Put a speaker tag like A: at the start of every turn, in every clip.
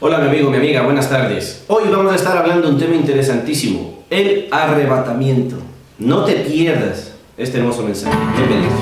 A: Hola mi amigo, mi amiga, buenas tardes. Hoy vamos a estar hablando de un tema interesantísimo, el arrebatamiento. No te pierdas este hermoso mensaje. Bienvenidos.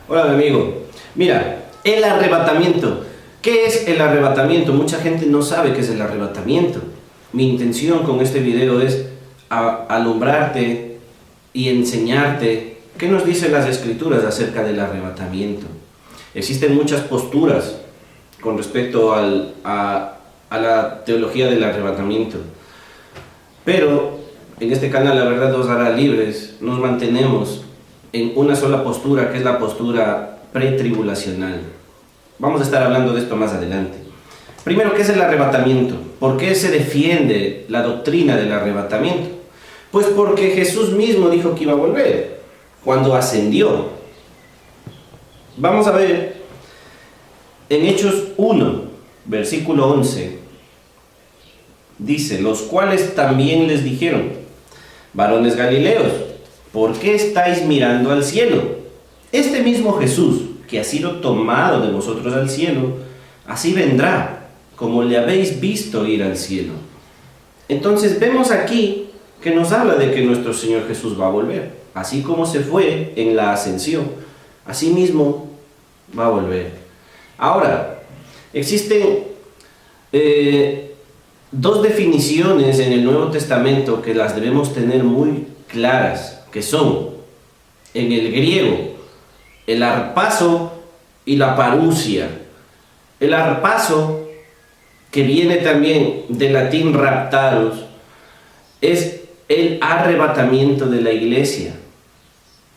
A: Hola mi amigo, mira, el arrebatamiento. ¿Qué es el arrebatamiento? Mucha gente no sabe qué es el arrebatamiento. Mi intención con este video es alumbrarte y enseñarte qué nos dicen las escrituras acerca del arrebatamiento. Existen muchas posturas con respecto a la teología del arrebatamiento, pero en este canal La Verdad os hará libres. Nos mantenemos en una sola postura, que es la postura pretribulacional. Vamos a estar hablando de esto más adelante. Primero, ¿qué es el arrebatamiento? ¿Por qué se defiende la doctrina del arrebatamiento? Pues porque Jesús mismo dijo que iba a volver cuando ascendió. Vamos a ver en Hechos 1, versículo 11. Dice: los cuales también les dijeron: varones galileos, ¿por qué estáis mirando al cielo? Este mismo Jesús, que ha sido tomado de vosotros al cielo, así vendrá, como le habéis visto ir al cielo. Entonces vemos aquí que nos habla de que nuestro Señor Jesús va a volver. Así como se fue en la ascensión, así mismo va a volver. Ahora, existen dos definiciones en el Nuevo Testamento que las debemos tener muy claras, que son, en el griego, el harpazo y la parousia. El harpazo, que viene también del latín raptaros, es el arrebatamiento de la iglesia,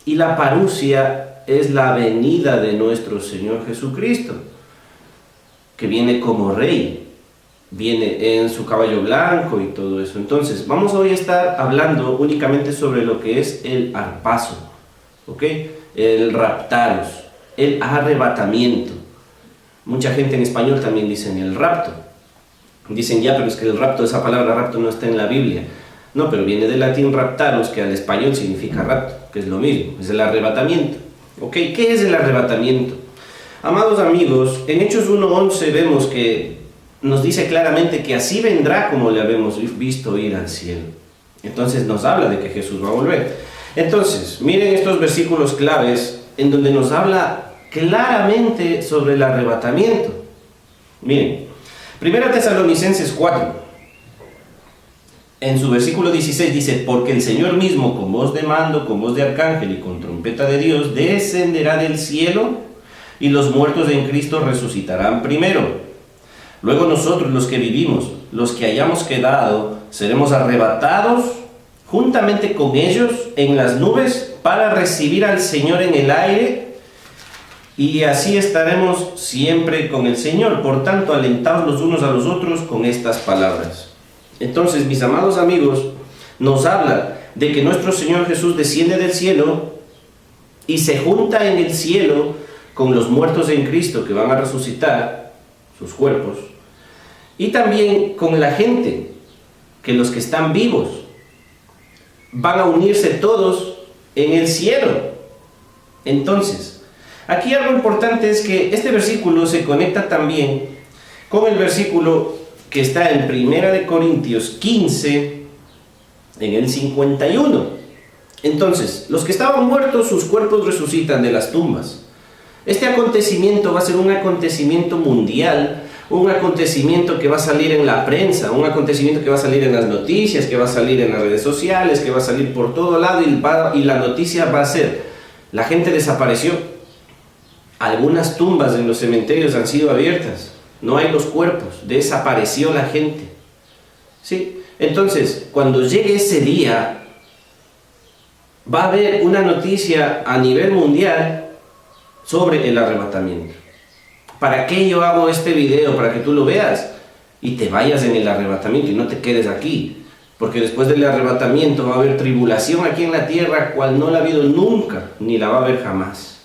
A: y la parousia es la venida de nuestro Señor Jesucristo, que viene como rey, viene en su caballo blanco y todo eso. Entonces, vamos hoy a estar hablando únicamente sobre lo que es el harpazo, ¿ok? El raptaros, el arrebatamiento. Mucha gente en español también dicen el rapto. Dicen, ya, pero es que el rapto, esa palabra rapto no está en la Biblia. No, pero viene del latín raptaros, que al español significa rapto, que es lo mismo, es el arrebatamiento. ¿Ok? ¿Qué es el arrebatamiento? Amados amigos, en Hechos 1:11 vemos que nos dice claramente que así vendrá como le habemos visto ir al cielo. Entonces nos habla de que Jesús va a volver. Entonces, miren estos versículos claves en donde nos habla claramente sobre el arrebatamiento. Miren, 1 Tesalonicenses 4, en su versículo 16 dice: porque el Señor mismo, con voz de mando, con voz de arcángel y con trompeta de Dios, descenderá del cielo, y los muertos en Cristo resucitarán primero. Luego nosotros, los que vivimos, los que hayamos quedado, seremos arrebatados juntamente con ellos en las nubes para recibir al Señor en el aire, y así estaremos siempre con el Señor. Por tanto, alentaos los unos a los otros con estas palabras. Entonces, mis amados amigos, nos habla de que nuestro Señor Jesús desciende del cielo y se junta en el cielo con los muertos en Cristo, que van a resucitar sus cuerpos, y también con la gente, que los que están vivos van a unirse todos en el cielo. Entonces, aquí algo importante es que este versículo se conecta también con el versículo que está en 1 Corintios 15, en el 51. Entonces, los que estaban muertos, sus cuerpos resucitan de las tumbas. Este acontecimiento va a ser un acontecimiento mundial, un acontecimiento que va a salir en la prensa, un acontecimiento que va a salir en las noticias, que va a salir en las redes sociales, que va a salir por todo lado, y la noticia va a ser: la gente desapareció. Algunas tumbas en los cementerios han sido abiertas, no hay los cuerpos, desapareció la gente. ¿Sí? Entonces, cuando llegue ese día, va a haber una noticia a nivel mundial sobre el arrebatamiento. ¿Para qué yo hago este video? Para que tú lo veas y te vayas en el arrebatamiento y no te quedes aquí. Porque después del arrebatamiento va a haber tribulación aquí en la tierra, cual no la ha habido nunca, ni la va a haber jamás.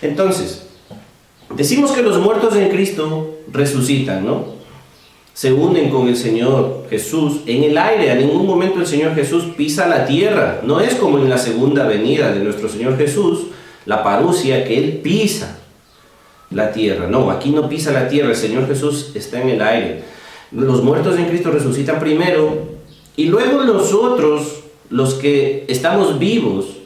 A: Entonces, decimos que los muertos en Cristo resucitan, ¿no? Se unen con el Señor Jesús en el aire. A ningún momento el Señor Jesús pisa la tierra. No es como en la segunda venida de nuestro Señor Jesús, la parusia, que Él pisa la tierra. No, aquí no pisa la tierra, el Señor Jesús está en el aire. Los muertos en Cristo resucitan primero y luego nosotros, los que estamos vivos,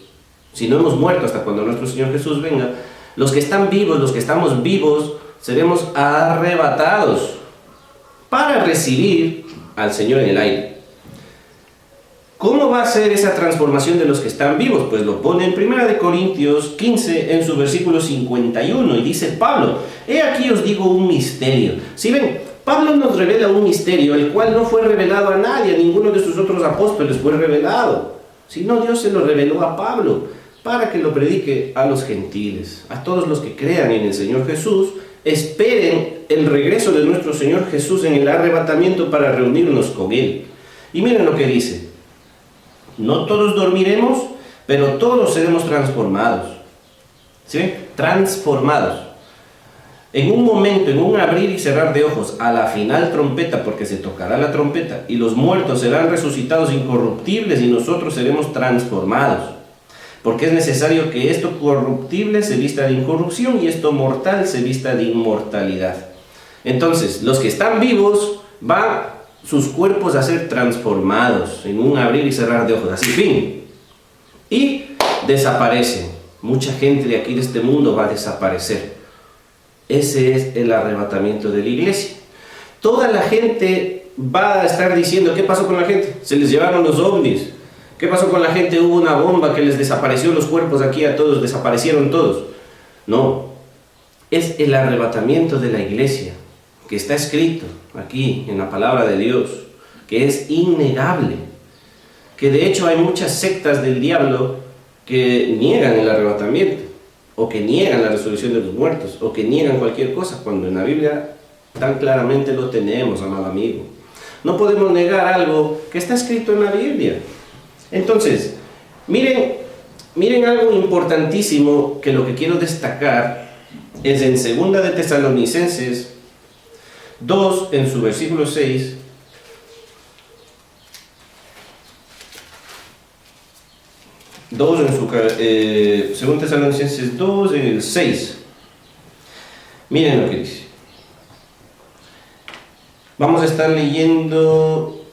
A: si no hemos muerto hasta cuando nuestro Señor Jesús venga, los que están vivos, los que estamos vivos, seremos arrebatados para recibir al Señor en el aire. ¿Cómo va a ser esa transformación de los que están vivos? Pues lo pone en 1 Corintios 15 en su versículo 51 y dice Pablo: he aquí os digo un misterio. Si ven, Pablo nos revela un misterio, el cual no fue revelado a nadie, a ninguno de sus otros apóstoles fue revelado, sino Dios se lo reveló a Pablo para que lo predique a los gentiles, a todos los que crean en el Señor Jesús. Esperen el regreso de nuestro Señor Jesús en el arrebatamiento para reunirnos con Él. Y miren lo que dice: no todos dormiremos, pero todos seremos transformados. ¿Sí? Transformados. En un momento, en un abrir y cerrar de ojos, a la final trompeta, porque se tocará la trompeta, y los muertos serán resucitados incorruptibles y nosotros seremos transformados. Porque es necesario que esto corruptible se vista de incorrupción y esto mortal se vista de inmortalidad. Entonces, los que están vivos van sus cuerpos a ser transformados en un abrir y cerrar de ojos, así, fin. Y desaparecen. Mucha gente de aquí, de este mundo, va a desaparecer. Ese es el arrebatamiento de la iglesia. Toda la gente va a estar diciendo: ¿qué pasó con la gente? Se les llevaron los ovnis. ¿Qué pasó con la gente? Hubo una bomba que les desapareció los cuerpos aquí a todos, desaparecieron todos. No, es el arrebatamiento de la iglesia, que está escrito aquí en la palabra de Dios, que es innegable. Que de hecho hay muchas sectas del diablo que niegan el arrebatamiento, o que niegan la resurrección de los muertos, o que niegan cualquier cosa, cuando en la Biblia tan claramente lo tenemos, amado amigo. No podemos negar algo que está escrito en la Biblia. Entonces, miren algo importantísimo, que lo que quiero destacar es en 2 de Tesalonicenses 2, en su versículo 6. Según Tesalonicenses 2, en el 6. Miren lo que dice. Vamos a estar leyendo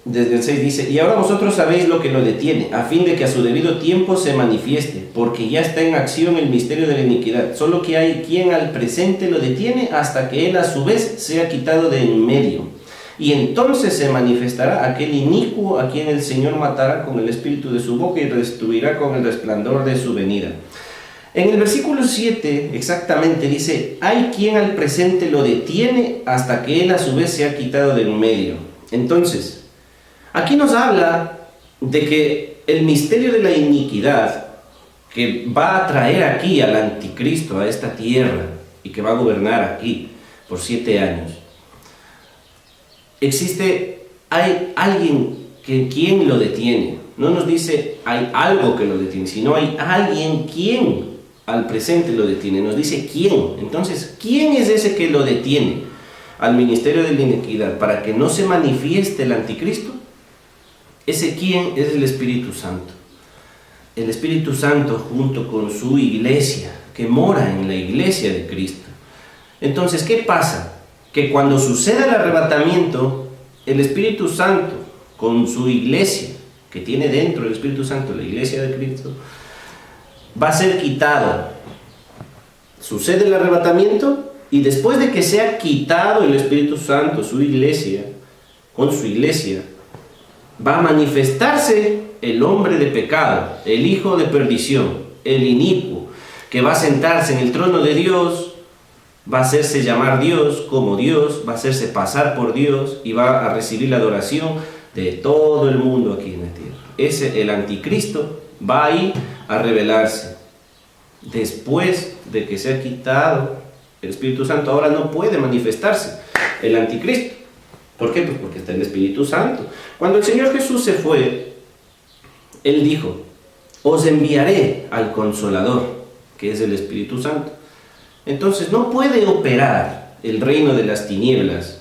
A: desde el 6. Dice: y ahora vosotros sabéis lo que lo detiene, a fin de que a su debido tiempo se manifieste, porque ya está en acción el misterio de la iniquidad, solo que hay quien al presente lo detiene hasta que él a su vez sea quitado de en medio. Y entonces se manifestará aquel inicuo a quien el Señor matará con el espíritu de su boca y destruirá con el resplandor de su venida. En el versículo 7 exactamente dice: hay quien al presente lo detiene hasta que él a su vez sea quitado de en medio. Entonces, aquí nos habla de que el misterio de la iniquidad, que va a traer aquí al anticristo a esta tierra y que va a gobernar aquí por 7 años, hay alguien quien lo detiene. No nos dice hay algo que lo detiene, sino hay alguien quien al presente lo detiene. Nos dice quién. Entonces, ¿quién es ese que lo detiene al ministerio de la iniquidad para que no se manifieste el anticristo? Ese quién es el Espíritu Santo. El Espíritu Santo junto con su iglesia, que mora en la iglesia de Cristo. Entonces, ¿qué pasa? Que cuando suceda el arrebatamiento, el Espíritu Santo con su iglesia, que tiene dentro el Espíritu Santo, la iglesia de Cristo, va a ser quitado. Sucede el arrebatamiento y después de que sea quitado el Espíritu Santo, su iglesia, con su iglesia, va a manifestarse el hombre de pecado, el hijo de perdición, el inicuo, que va a sentarse en el trono de Dios, va a hacerse llamar Dios como Dios, va a hacerse pasar por Dios y va a recibir la adoración de todo el mundo aquí en la tierra. El anticristo va a ir a revelarse Después de que se ha quitado el Espíritu Santo, ahora no puede manifestarse el anticristo. ¿Por qué? Pues porque está el Espíritu Santo. Cuando el Señor Jesús se fue, Él dijo: os enviaré al Consolador, que es el Espíritu Santo. Entonces no puede operar el reino de las tinieblas,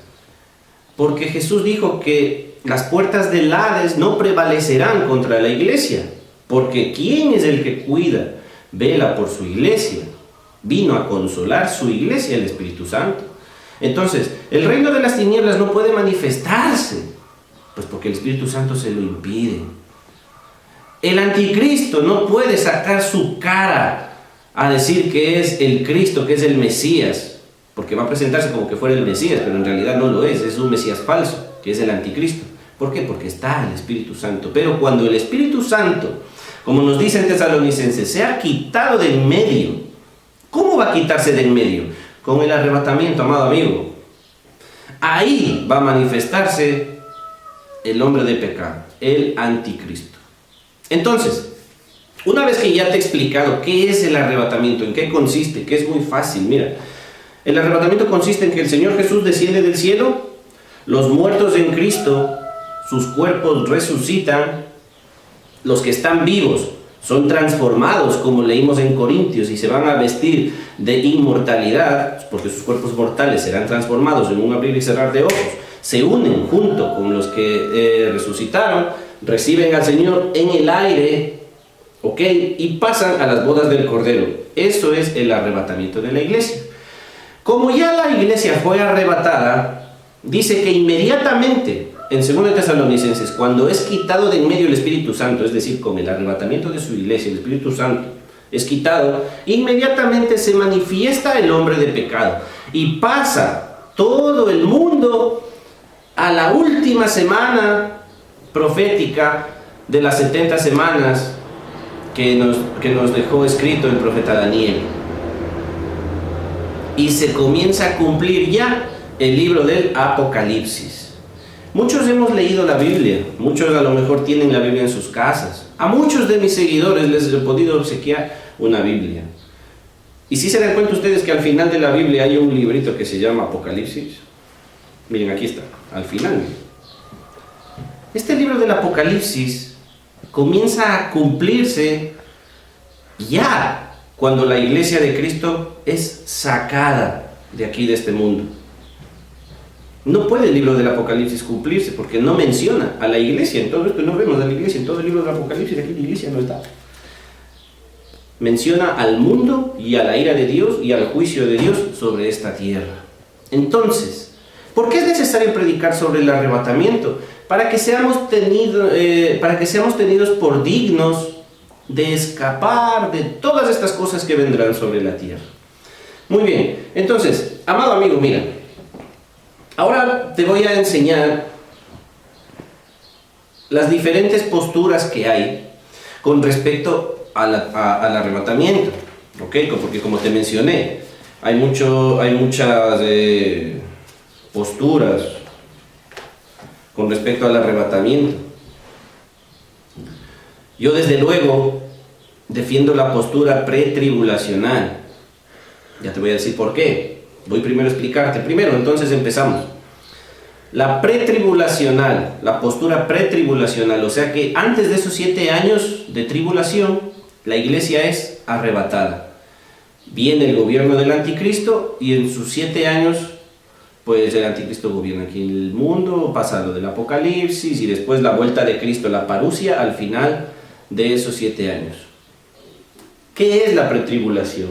A: porque Jesús dijo que las puertas del Hades no prevalecerán contra la iglesia, porque ¿quién es el que cuida, vela por su iglesia? Vino a consolar su iglesia el Espíritu Santo. Entonces, el reino de las tinieblas no puede manifestarse, pues porque el Espíritu Santo se lo impide. El anticristo no puede sacar su cara a decir que es el Cristo, que es el Mesías, porque va a presentarse como que fuera el Mesías, pero en realidad no lo es un Mesías falso, que es el anticristo. ¿Por qué? Porque está el Espíritu Santo. Pero cuando el Espíritu Santo, como nos dice en Tesalonicenses, se ha quitado de en medio, ¿cómo va a quitarse de en medio? Con el arrebatamiento, amado amigo. Ahí va a manifestarse el hombre de pecado, el anticristo. Entonces, una vez que ya te he explicado qué es el arrebatamiento, en qué consiste, que es muy fácil, mira, el arrebatamiento consiste en que el Señor Jesús desciende del cielo, los muertos en Cristo, sus cuerpos resucitan, los que están vivos son transformados, como leímos en Corintios, y se van a vestir de inmortalidad, porque sus cuerpos mortales serán transformados en un abrir y cerrar de ojos, se unen junto con los que resucitaron, reciben al Señor en el aire, ¿ok? Y pasan a las bodas del Cordero. Eso es el arrebatamiento de la iglesia. Como ya la iglesia fue arrebatada, dice que inmediatamente, en 2 Tesalonicenses, cuando es quitado de en medio el Espíritu Santo, es decir, con el arrebatamiento de su iglesia, el Espíritu Santo es quitado, inmediatamente se manifiesta el hombre de pecado y pasa todo el mundo a la última semana profética de las 70 semanas que nos dejó escrito el profeta Daniel. Y se comienza a cumplir ya el libro del Apocalipsis. Muchos hemos leído la Biblia, muchos a lo mejor tienen la Biblia en sus casas. A muchos de mis seguidores les he podido obsequiar una Biblia. Y si se dan cuenta ustedes que al final de la Biblia hay un librito que se llama Apocalipsis. Miren, aquí está, al final. Este libro del Apocalipsis comienza a cumplirse ya cuando la iglesia de Cristo es sacada de aquí, de este mundo. No puede el libro del Apocalipsis cumplirse porque no menciona a la iglesia. En todo esto no vemos a la iglesia, en todo el libro del Apocalipsis aquí la iglesia no está. Menciona al mundo y a la ira de Dios y al juicio de Dios sobre esta tierra. Entonces, ¿por qué es necesario predicar sobre el arrebatamiento? Para que seamos tenidos por dignos de escapar de todas estas cosas que vendrán sobre la tierra. Muy bien, entonces, amado amigo, mira, ahora te voy a enseñar las diferentes posturas que hay con respecto al arrebatamiento, ¿ok? Porque como te mencioné, hay muchas posturas con respecto al arrebatamiento. Yo desde luego defiendo la postura pretribulacional. Ya te voy a decir por qué. Voy primero a explicarte. Primero, entonces empezamos. La pretribulacional, la postura pretribulacional, o sea que antes de esos 7 años de tribulación, la iglesia es arrebatada. Viene el gobierno del anticristo y en sus 7 años, pues el anticristo gobierna aquí en el mundo, pasa lo del Apocalipsis y después la vuelta de Cristo, la parusia, al final de esos 7 años. ¿Qué es la pretribulación?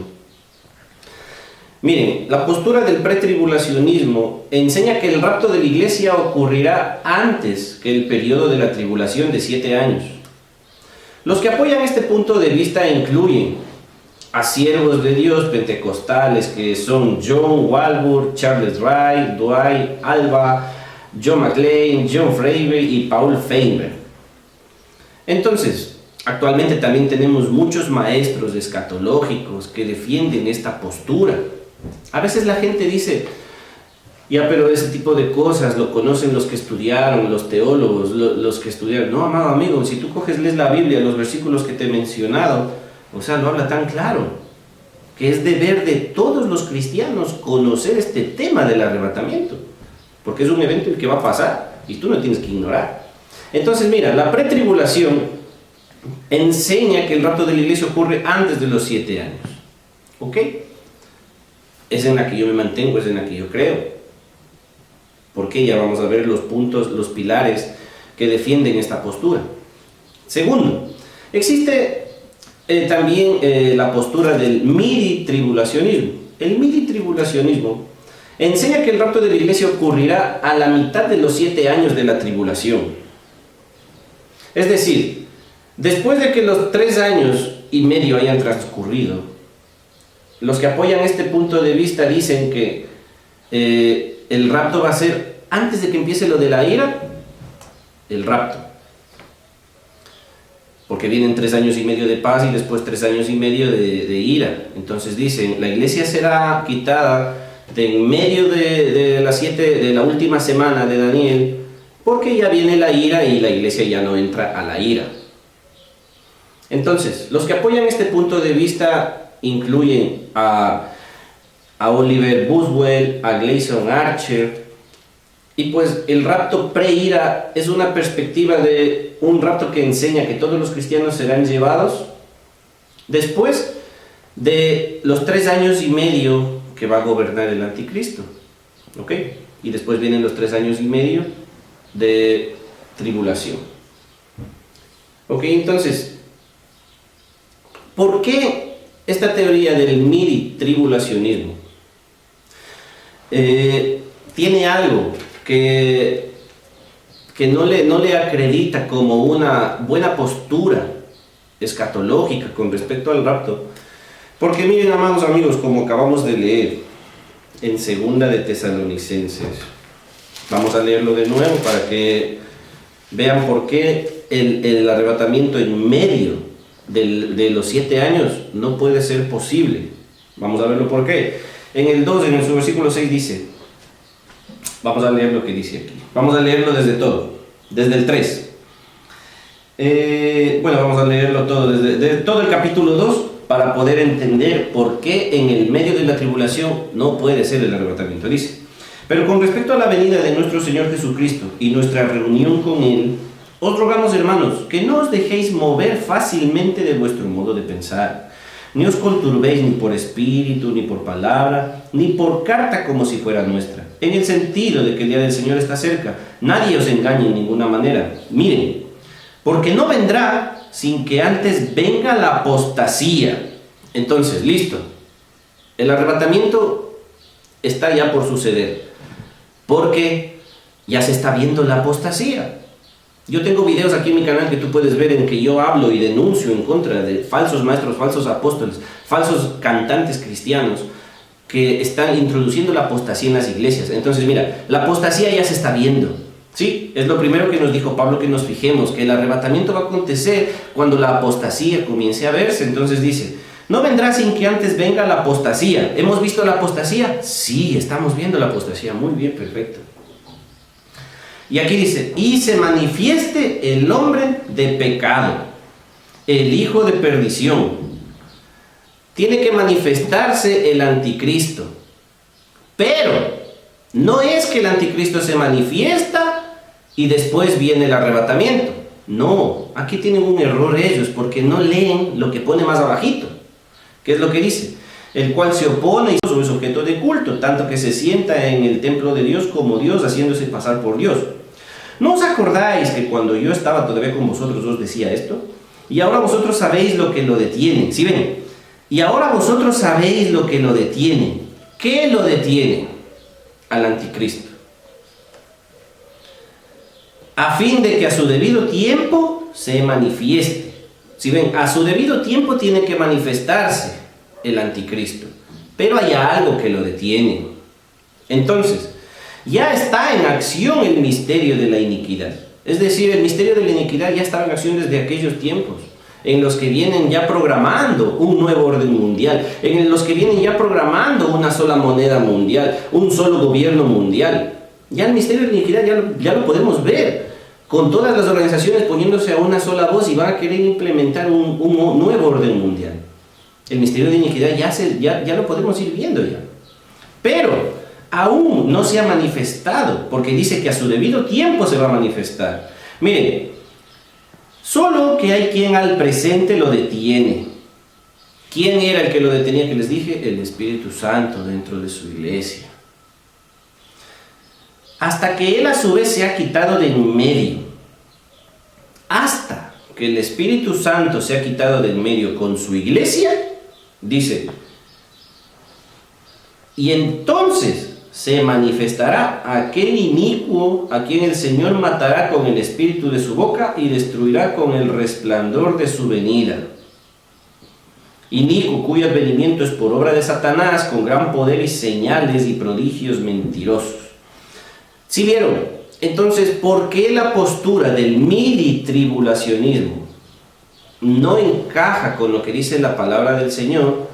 A: Miren, la postura del pretribulacionismo enseña que el rapto de la iglesia ocurrirá antes que el periodo de la tribulación de 7 años. Los que apoyan este punto de vista incluyen a siervos de Dios pentecostales que son John Walvoord, Charles Wright, Dwight Alba, John McLean, John Fravey y Paul Feinberg. Entonces, actualmente también tenemos muchos maestros escatológicos que defienden esta postura. A veces la gente dice, ya, pero ese tipo de cosas lo conocen los que estudiaron, los teólogos, los que estudiaron. No, amado amigo, si tú lees la Biblia, los versículos que te he mencionado, o sea, lo habla tan claro. que es deber de todos los cristianos conocer este tema del arrebatamiento, porque es un evento el que va a pasar y tú no tienes que ignorar. Entonces mira, la pretribulación enseña que el rapto de la iglesia ocurre antes de los 7 años, ¿ok? Es en la que yo me mantengo, es en la que yo creo, porque ya vamos a ver los puntos, los pilares que defienden esta postura. Segundo, existe también la postura del midi-tribulacionismo. El midi-tribulacionismo enseña que el rapto de la iglesia ocurrirá a la mitad de los 7 años de la tribulación. Es decir, después de que los 3 años y medio hayan transcurrido, los que apoyan este punto de vista dicen que el rapto va a ser antes de que empiece lo de la ira, el rapto. Porque vienen 3 años y medio de paz y después 3 años y medio de ira. Entonces dicen, la iglesia será quitada de en medio de la última semana de Daniel, porque ya viene la ira y la iglesia ya no entra a la ira. Entonces, los que apoyan este punto de vista incluyen a Oliver Buswell, a Gleason Archer, y pues el rapto pre-ira es una perspectiva de un rapto que enseña que todos los cristianos serán llevados después de los 3 años y medio que va a gobernar el anticristo, ¿ok? Y después vienen los 3 años y medio de tribulación, ¿ok? Entonces, ¿por qué esta teoría del midi-tribulacionismo tiene algo que no le acredita como una buena postura escatológica con respecto al rapto? Porque miren, amados amigos, como acabamos de leer en Segunda de Tesalonicenses, vamos a leerlo de nuevo para que vean por qué el arrebatamiento en medio de los 7 años no puede ser posible. Vamos a verlo por qué. En el 2, en su versículo 6 dice, vamos a leer lo que dice aquí. Vamos a leerlo desde el 3. Bueno, vamos a leerlo todo, desde todo el capítulo 2, para poder entender por qué en el medio de la tribulación no puede ser el arrebatamiento. Dice, pero con respecto a la venida de nuestro Señor Jesucristo y nuestra reunión con Él, os rogamos, hermanos, que no os dejéis mover fácilmente de vuestro modo de pensar, ni os conturbéis ni por espíritu, ni por palabra, ni por carta como si fuera nuestra, en el sentido de que el día del Señor está cerca. Nadie os engañe en ninguna manera. Miren, porque no vendrá sin que antes venga la apostasía. Entonces, listo. El arrebatamiento está ya por suceder, porque ya se está viendo la apostasía. Yo tengo videos aquí en mi canal que tú puedes ver en que yo hablo y denuncio en contra de falsos maestros, falsos apóstoles, falsos cantantes cristianos que están introduciendo la apostasía en las iglesias. Entonces, mira, la apostasía ya se está viendo. Sí, es lo primero que nos dijo Pablo, que nos fijemos, que el arrebatamiento va a acontecer cuando la apostasía comience a verse. Entonces dice, no vendrá sin que antes venga la apostasía. ¿Hemos visto la apostasía? Sí, estamos viendo la apostasía. Muy bien, perfecto. Y aquí dice, y se manifieste el hombre de pecado, el hijo de perdición. Tiene que manifestarse el anticristo. Pero no es que el anticristo se manifiesta y después viene el arrebatamiento. No, aquí tienen un error ellos, porque no leen lo que pone más abajito. ¿Qué es lo que dice? El cual se opone y es objeto de culto, tanto que se sienta en el templo de Dios como Dios, haciéndose pasar por Dios. ¿No os acordáis que cuando yo estaba todavía con vosotros os decía esto? Y ahora vosotros sabéis lo que lo detiene. ¿Sí ven? Y ahora vosotros sabéis lo que lo detiene. ¿Qué lo detiene? Al anticristo. A fin de que a su debido tiempo se manifieste. ¿Sí ven? A su debido tiempo tiene que manifestarse el anticristo. Pero hay algo que lo detiene. Entonces, ya está en acción el misterio de la iniquidad. Es decir, el misterio de la iniquidad ya estaba en acción desde aquellos tiempos, en los que vienen ya programando un nuevo orden mundial, en los que vienen ya programando una sola moneda mundial, un solo gobierno mundial. Ya el misterio de la iniquidad ya lo podemos ver, con todas las organizaciones poniéndose a una sola voz y van a querer implementar un nuevo orden mundial. El misterio de iniquidad ya lo podemos ir viendo ya. Pero aún no se ha manifestado, porque dice que a su debido tiempo se va a manifestar. Miren, solo que hay quien al presente lo detiene. ¿Quién era el que lo detenía que les dije? El Espíritu Santo dentro de su iglesia. Hasta que Él a su vez se ha quitado de en medio. Hasta que el Espíritu Santo se ha quitado de en medio con su iglesia, dice, y entonces se manifestará aquel inicuo a quien el Señor matará con el espíritu de su boca y destruirá con el resplandor de su venida. Inicuo cuyo advenimiento es por obra de Satanás, con gran poder y señales y prodigios mentirosos. ¿Sí vieron? Entonces, ¿por qué la postura del midi-tribulacionismo no encaja con lo que dice la palabra del Señor?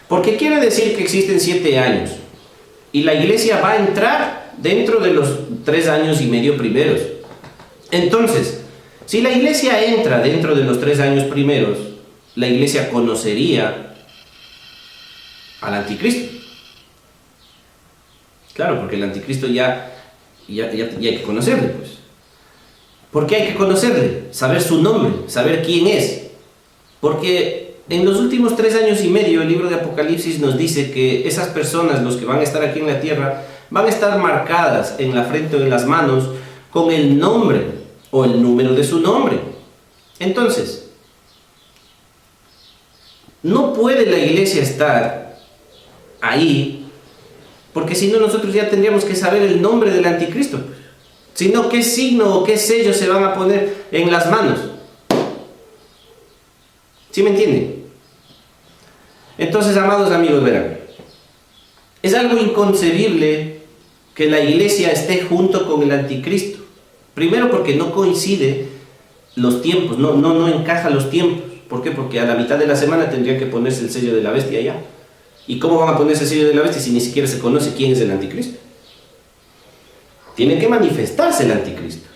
A: Porque quiere decir que existen 7 años y la iglesia va a entrar dentro de los 3 años y medio primeros. Entonces, si la iglesia entra dentro de los 3 años primeros, la iglesia conocería al anticristo. Claro, porque el anticristo ya hay que conocerle, pues. ¿Por qué hay que conocerle? Saber su nombre, saber quién es. Porque en los últimos 3 años y medio el libro de Apocalipsis nos dice que esas personas, los que van a estar aquí en la tierra, van a estar marcadas en la frente o en las manos con el nombre o el número de su nombre. Entonces, no puede la iglesia estar ahí, porque si no nosotros ya tendríamos que saber el nombre del anticristo. Sino qué signo o qué sello se van a poner en las manos. ¿Sí me entienden? Entonces, amados amigos, verán, es algo inconcebible que la iglesia esté junto con el anticristo. Primero porque no coincide los tiempos, no encaja los tiempos. ¿Por qué? Porque a la mitad de la semana tendría que ponerse el sello de la bestia ya. ¿Y cómo van a ponerse el sello de la bestia si ni siquiera se conoce quién es el anticristo? Tiene que manifestarse el anticristo.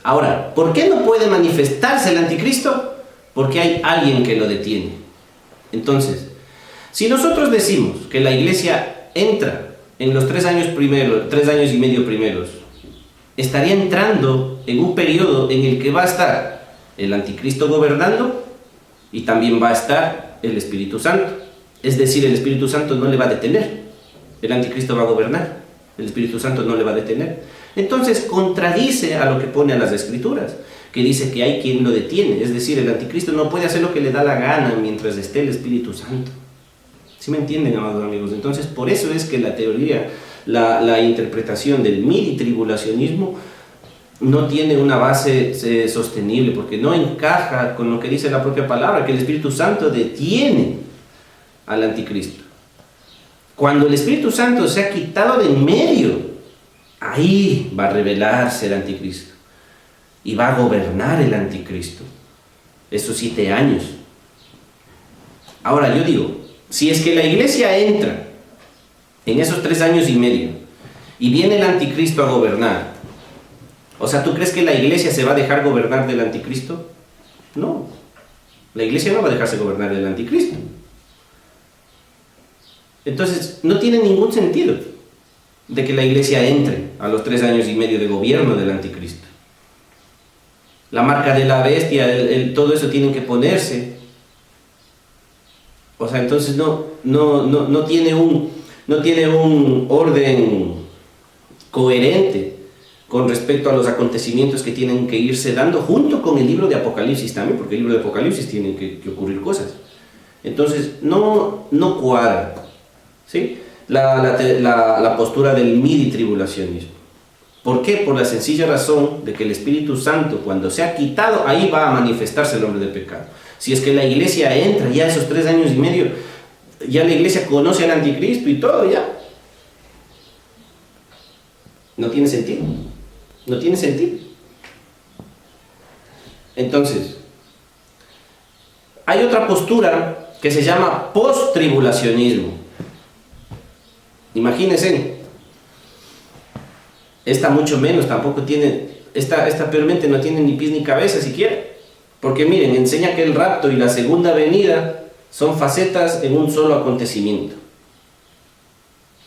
A: Ahora, ¿por qué no puede manifestarse el anticristo? Porque hay alguien que lo detiene. Entonces, si nosotros decimos que la iglesia entra en los 3 años primeros, 3 años y medio primeros, estaría entrando en un periodo en el que va a estar el anticristo gobernando y también va a estar el Espíritu Santo. Es decir, el Espíritu Santo no le va a detener. El anticristo va a gobernar. El Espíritu Santo no le va a detener. Entonces contradice a lo que pone a las Escrituras, que dice que hay quien lo detiene. Es decir, el anticristo no puede hacer lo que le da la gana mientras esté el Espíritu Santo. ¿Sí me entienden, amados amigos? Entonces, por eso es que la teoría, la interpretación del midi-tribulacionismo no tiene una base sostenible, porque no encaja con lo que dice la propia palabra, que el Espíritu Santo detiene al anticristo. Cuando el Espíritu Santo se ha quitado de en medio, ahí va a revelarse el anticristo y va a gobernar el anticristo esos 7 años. Ahora yo digo, si es que la iglesia entra en esos 3 años y medio y viene el anticristo a gobernar, o sea, ¿tú crees que la iglesia se va a dejar gobernar del anticristo? No, la iglesia no va a dejarse gobernar del anticristo. Entonces, no tiene ningún sentido de que la iglesia entre a los 3 años y medio de gobierno del anticristo. La marca de la bestia, todo eso tienen que ponerse. O sea, entonces no tiene un orden coherente con respecto a los acontecimientos que tienen que irse dando junto con el libro de Apocalipsis también, porque el libro de Apocalipsis tiene que ocurrir cosas. Entonces, no cuadra, ¿sí? La postura del midi-tribulacionismo. ¿Por qué? Por la sencilla razón de que el Espíritu Santo, cuando se ha quitado, ahí va a manifestarse el hombre del pecado. Si es que la iglesia entra ya esos 3 años y medio, ya la iglesia conoce al anticristo y todo ya. No tiene sentido. No tiene sentido. Entonces, hay otra postura que se llama post-tribulacionismo. Imagínense, esta mucho menos, tampoco tiene, esta peormente no tiene ni pies ni cabeza siquiera, porque miren, enseña que el rapto y la segunda venida son facetas en un solo acontecimiento.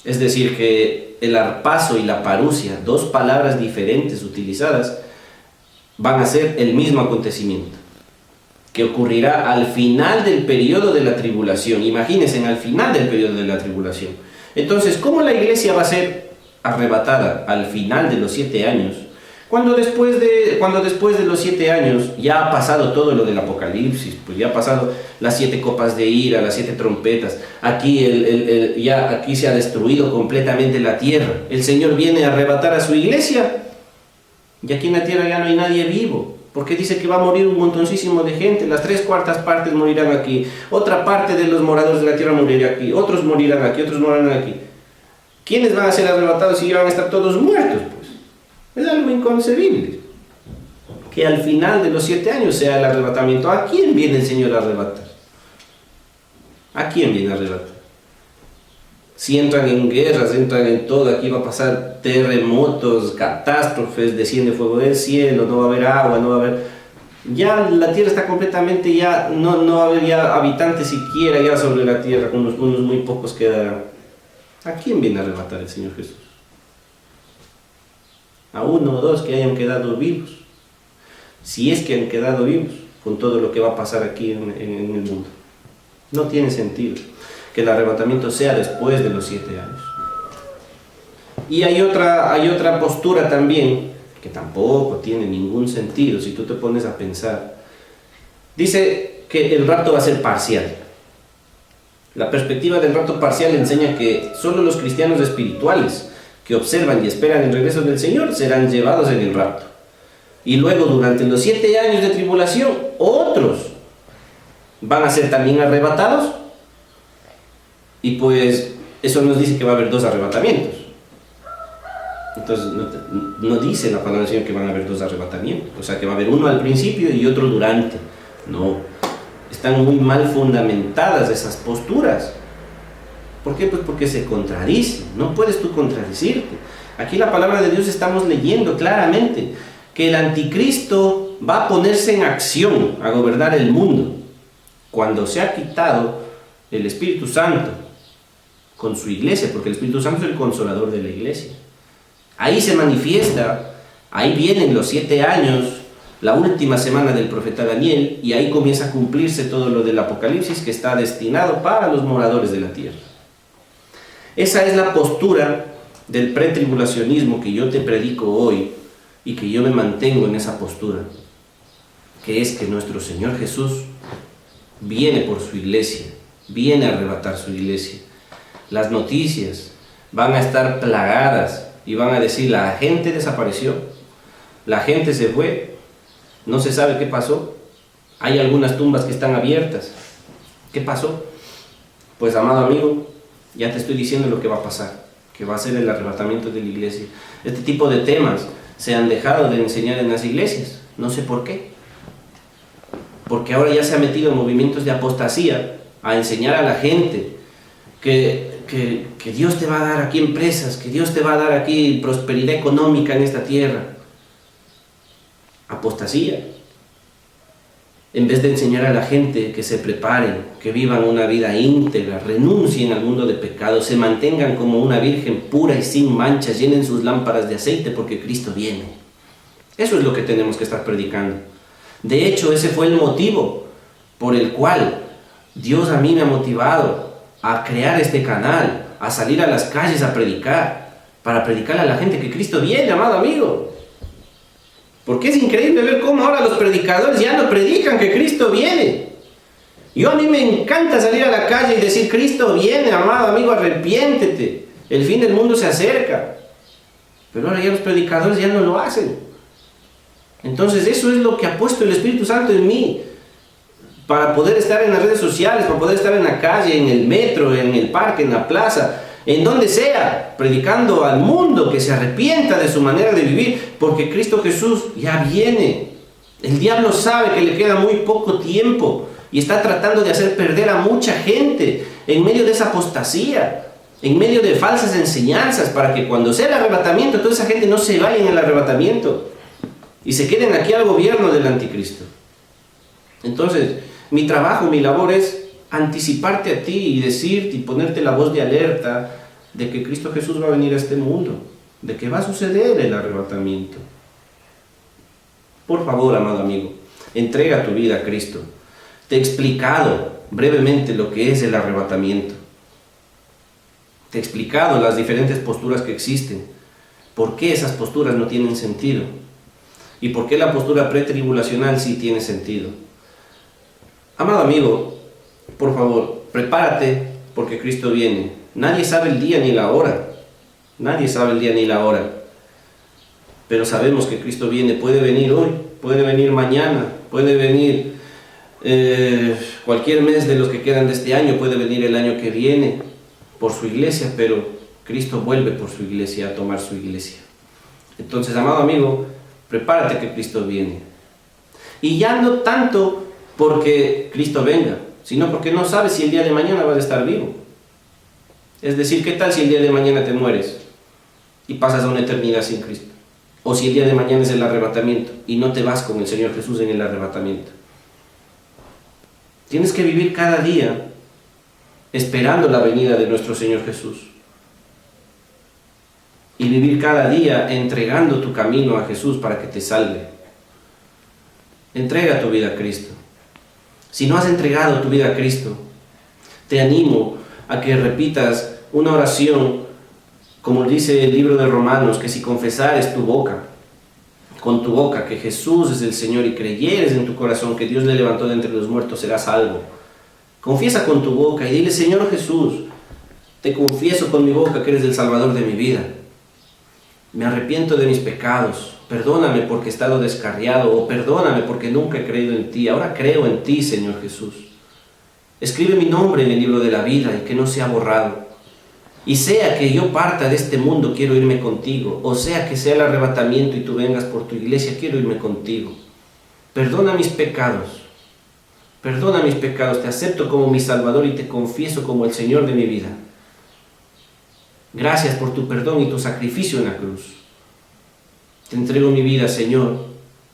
A: Es decir, que el arpazo y la parusia, dos palabras diferentes utilizadas, van a ser el mismo acontecimiento, que ocurrirá al final del periodo de la tribulación. Imagínense, al final del periodo de la tribulación. Entonces, ¿cómo la iglesia va a ser arrebatada al final de los 7 años? Cuando después de los 7 años ya ha pasado todo lo del Apocalipsis, pues ya ha pasado las 7 copas de ira, las 7 trompetas, aquí se ha destruido completamente la tierra. El Señor viene a arrebatar a su iglesia y aquí en la tierra ya no hay nadie vivo, porque dice que va a morir un montoncísimo de gente, las 3/4 partes morirán aquí, otra parte de los moradores de la tierra morirá aquí, otros morirán aquí, otros morirán aquí. ¿Quiénes van a ser arrebatados si ya van a estar todos muertos? Es algo inconcebible que al final de los 7 años sea el arrebatamiento. ¿A quién viene el Señor a arrebatar? ¿A quién viene a arrebatar? Si entran en guerras, entran en todo, aquí va a pasar terremotos, catástrofes, desciende fuego del cielo, no va a haber agua, no va a haber... Ya la tierra está completamente, ya no va a haber ya habitantes siquiera ya sobre la tierra, unos muy pocos quedarán. ¿A quién viene a arrebatar el Señor Jesús? A 1 o 2 que hayan quedado vivos, si es que han quedado vivos con todo lo que va a pasar aquí en el mundo. No tiene sentido que el arrebatamiento sea después de los 7 años. Y hay otra postura también que tampoco tiene ningún sentido si tú te pones a pensar. Dice que el rapto va a ser parcial. La perspectiva del rapto parcial enseña que solo los cristianos espirituales que observan y esperan el regreso del Señor serán llevados en el rapto. Y luego, durante los 7 años de tribulación, otros van a ser también arrebatados. Y pues eso nos dice que va a haber 2 arrebatamientos. Entonces no dice la palabra del Señor que van a haber 2 arrebatamientos. O sea, que va a haber uno al principio y otro durante. No, están muy mal fundamentadas esas posturas. ¿Por qué? Pues porque se contradicen. No puedes tú contradecirte. Aquí la palabra de Dios estamos leyendo claramente que el anticristo va a ponerse en acción a gobernar el mundo cuando se ha quitado el Espíritu Santo con su iglesia, porque el Espíritu Santo es el consolador de la iglesia. Ahí se manifiesta, ahí vienen los 7 años, la última semana del profeta Daniel, y ahí comienza a cumplirse todo lo del Apocalipsis que está destinado para los moradores de la tierra. Esa es la postura del pretribulacionismo que yo te predico hoy y que yo me mantengo en esa postura, que es que nuestro Señor Jesús viene por su iglesia, viene a arrebatar su iglesia. Las noticias van a estar plagadas y van a decir: la gente desapareció, la gente se fue, no se sabe qué pasó, hay algunas tumbas que están abiertas. ¿Qué pasó? Pues, amado amigo, ya te estoy diciendo lo que va a pasar, que va a ser el arrebatamiento de la iglesia. Este tipo de temas se han dejado de enseñar en las iglesias, no sé por qué, porque ahora ya se ha metido en movimientos de apostasía a enseñar a la gente que Dios te va a dar aquí empresas, que Dios te va a dar aquí prosperidad económica en esta tierra. Apostasía. En vez de enseñar a la gente que se preparen, que vivan una vida íntegra, renuncien al mundo de pecado, se mantengan como una virgen pura y sin manchas, llenen sus lámparas de aceite porque Cristo viene. Eso es lo que tenemos que estar predicando. De hecho, ese fue el motivo por el cual Dios a mí me ha motivado a crear este canal, a salir a las calles a predicar, para predicarle a la gente que Cristo viene, amado amigo. Porque es increíble ver cómo ahora los predicadores ya no predican que Cristo viene. A mí me encanta salir a la calle y decir: Cristo viene, amado amigo, arrepiéntete, el fin del mundo se acerca. Pero ahora ya los predicadores ya no lo hacen. Entonces eso es lo que ha puesto el Espíritu Santo en mí, para poder estar en las redes sociales, para poder estar en la calle, en el metro, en el parque, en la plaza, en donde sea, predicando al mundo que se arrepienta de su manera de vivir, porque Cristo Jesús ya viene. El diablo sabe que le queda muy poco tiempo y está tratando de hacer perder a mucha gente en medio de esa apostasía, en medio de falsas enseñanzas, para que cuando sea el arrebatamiento, toda esa gente no se vaya en el arrebatamiento y se queden aquí al gobierno del anticristo. Entonces, mi trabajo, mi labor es anticiparte a ti y decirte y ponerte la voz de alerta de que Cristo Jesús va a venir a este mundo, de que va a suceder el arrebatamiento. Por favor, amado amigo, entrega tu vida a Cristo. Te he explicado brevemente lo que es el arrebatamiento. Te he explicado las diferentes posturas que existen, por qué esas posturas no tienen sentido y por qué la postura pretribulacional sí tiene sentido. Amado amigo, por favor, prepárate porque Cristo viene. Nadie sabe el día ni la hora. Nadie sabe el día ni la hora. Pero sabemos que Cristo viene. Puede venir hoy, puede venir mañana, puede venir cualquier mes de los que quedan de este año, puede venir el año que viene por su iglesia, pero Cristo vuelve por su iglesia a tomar su iglesia. Entonces, amado amigo, prepárate que Cristo viene. Y ya no tanto porque Cristo venga, sino porque no sabes si el día de mañana vas a estar vivo. Es decir, ¿qué tal si el día de mañana te mueres y pasas a una eternidad sin Cristo? O si el día de mañana es el arrebatamiento y no te vas con el Señor Jesús en el arrebatamiento. Tienes que vivir cada día esperando la venida de nuestro Señor Jesús. Y vivir cada día entregando tu camino a Jesús para que te salve. Entrega tu vida a Cristo. Si no has entregado tu vida a Cristo, te animo a que repitas una oración, como dice el libro de Romanos, que si confesares con tu boca que Jesús es el Señor y creyeres en tu corazón que Dios le levantó de entre los muertos, serás salvo. Confiesa con tu boca y dile: Señor Jesús, te confieso con mi boca que eres el Salvador de mi vida. Me arrepiento de mis pecados. Perdóname porque he estado descarriado, o perdóname porque nunca he creído en ti. Ahora creo en ti, Señor Jesús. Escribe mi nombre en el libro de la vida y que no sea borrado. Y sea que yo parta de este mundo, quiero irme contigo. O sea que sea el arrebatamiento y tú vengas por tu iglesia, quiero irme contigo. Perdona mis pecados. Perdona mis pecados. Te acepto como mi Salvador y te confieso como el Señor de mi vida. Gracias por tu perdón y tu sacrificio en la cruz. Te entrego mi vida, Señor.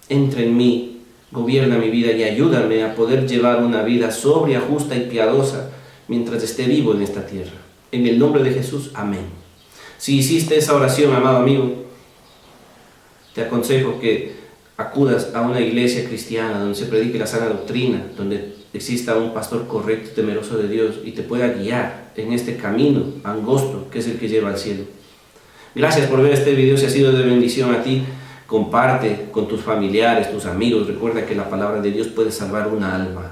A: Entra en mí, gobierna mi vida y ayúdame a poder llevar una vida sobria, justa y piadosa mientras esté vivo en esta tierra. En el nombre de Jesús, amén. Si hiciste esa oración, amado amigo, te aconsejo que acudas a una iglesia cristiana donde se predique la sana doctrina, donde exista un pastor correcto, temeroso de Dios y te pueda guiar en este camino angosto que es el que lleva al cielo. Gracias por ver este video. Si ha sido de bendición a ti, comparte con tus familiares, tus amigos. Recuerda que la palabra de Dios puede salvar una alma.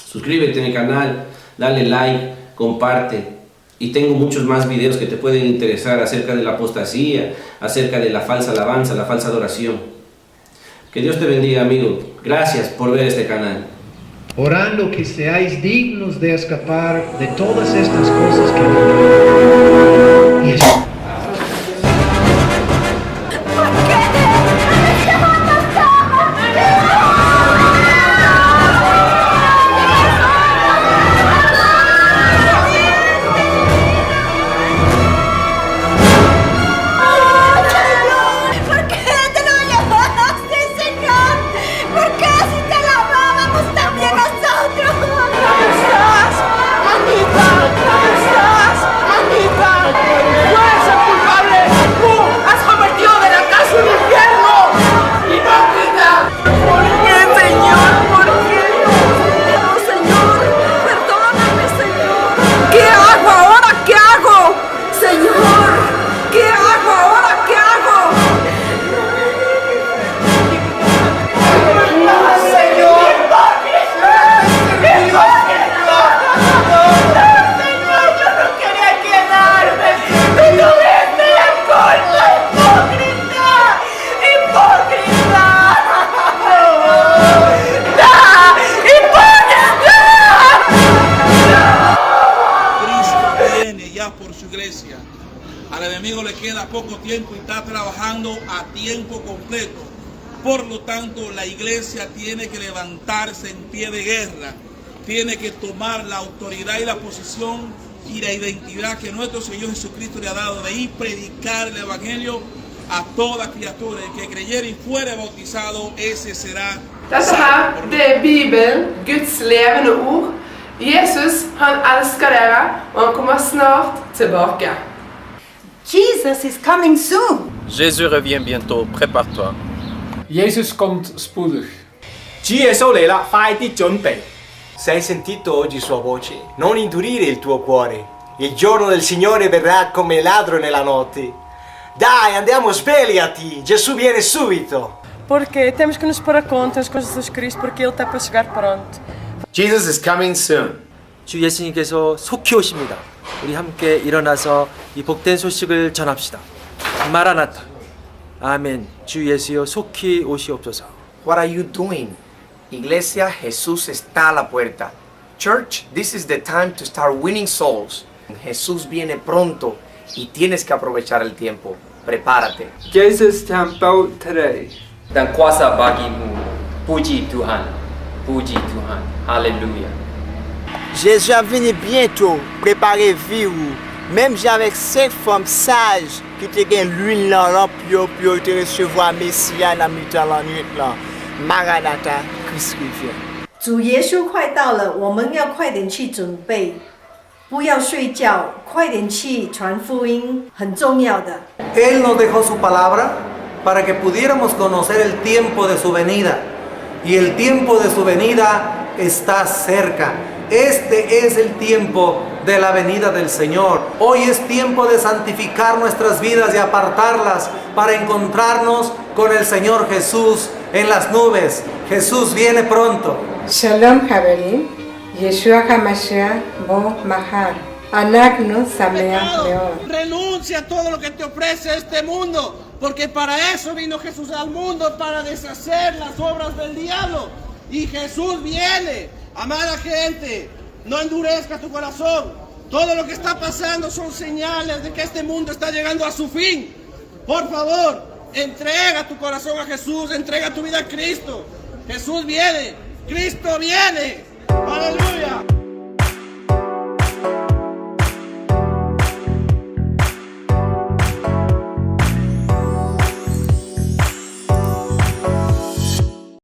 A: Suscríbete en el canal, dale like, comparte. Y tengo muchos más videos que te pueden interesar acerca de la apostasía, acerca de la falsa alabanza, la falsa adoración. Que Dios te bendiga, amigo. Gracias por ver este canal.
B: Orando que seáis dignos de escapar de todas estas cosas que vendrán. Y
C: Al enemigo le queda poco tiempo y está trabajando a tiempo completo. Por lo tanto, la iglesia tiene que levantarse en pie de guerra. Tiene que tomar la autoridad y la posición y la identidad que nuestro Señor Jesucristo le ha dado de ir predicar el evangelio a toda criatura. El que creyere y fuere bautizado, ese será
D: Dette her, det er Bibelen, Guds levende ord. Jesus, han älskar dere, og han kommer snart tilbake.
E: Jesus is coming soon.
F: Jésus revient bientôt, prépare-toi.
G: Jezus komt spoedig.
H: 主耶穌嚟啦，快啲準備。Se hai sentito oggi sua voce, non indurire il tuo cuore. Il giorno del Signore verrà come ladro nella notte. Dai, andiamo, svegliati, Gesù viene subito.
I: Porque temos que nos pôr a contas com Jesus Cristo, porque Ele está para chegar pronto.
J: Jesus is coming soon.
K: 주 예수님께서 속히 오십니다. 우리 함께 일어나서 이 복된 소식을 전합시다. 마라나타. 아멘. 주 예수여 속히 오시옵소서.
J: What are you doing? Iglesia, Jesús está a la puerta. Church, this is the time to start winning souls. Jesús viene pronto y tienes que aprovechar el tiempo. Prepárate.
L: Jesus temple today.
M: Dan kuasa bagimu. Puji Tuhan. Puji Tuhan. Haleluya.
N: Jésus va venir bientôt. Préparez-vous. Même avec 5 femmes sages qui te gagnent l'huile dans la lampe pour te recevoir Messia dans la nuit là. Maranatha, Christ revient.
E: 主耶稣快到了，我们要快点去准备，不要睡觉，快点去传福音，很重要的。
O: Él nos dejó su palabra para que pudiéramos conocer el tiempo de su venida. Y el tiempo de su venida está cerca. Este es el tiempo de la venida del Señor. Hoy es tiempo de santificar nuestras vidas y apartarlas para encontrarnos con el Señor Jesús en las nubes. Jesús viene pronto.
P: Shalom Haverim, Yeshua HaMashiach Bo Mahar. Anagno Sameach Meor.
C: Renuncia a todo lo que te ofrece este mundo, porque para eso vino Jesús al mundo, para deshacer las obras del diablo. Y Jesús viene. Amada gente, no endurezca tu corazón. Todo lo que está pasando son señales de que este mundo está llegando a su fin. Por favor, entrega tu corazón a Jesús, entrega tu vida a Cristo. Jesús viene, Cristo viene. Aleluya.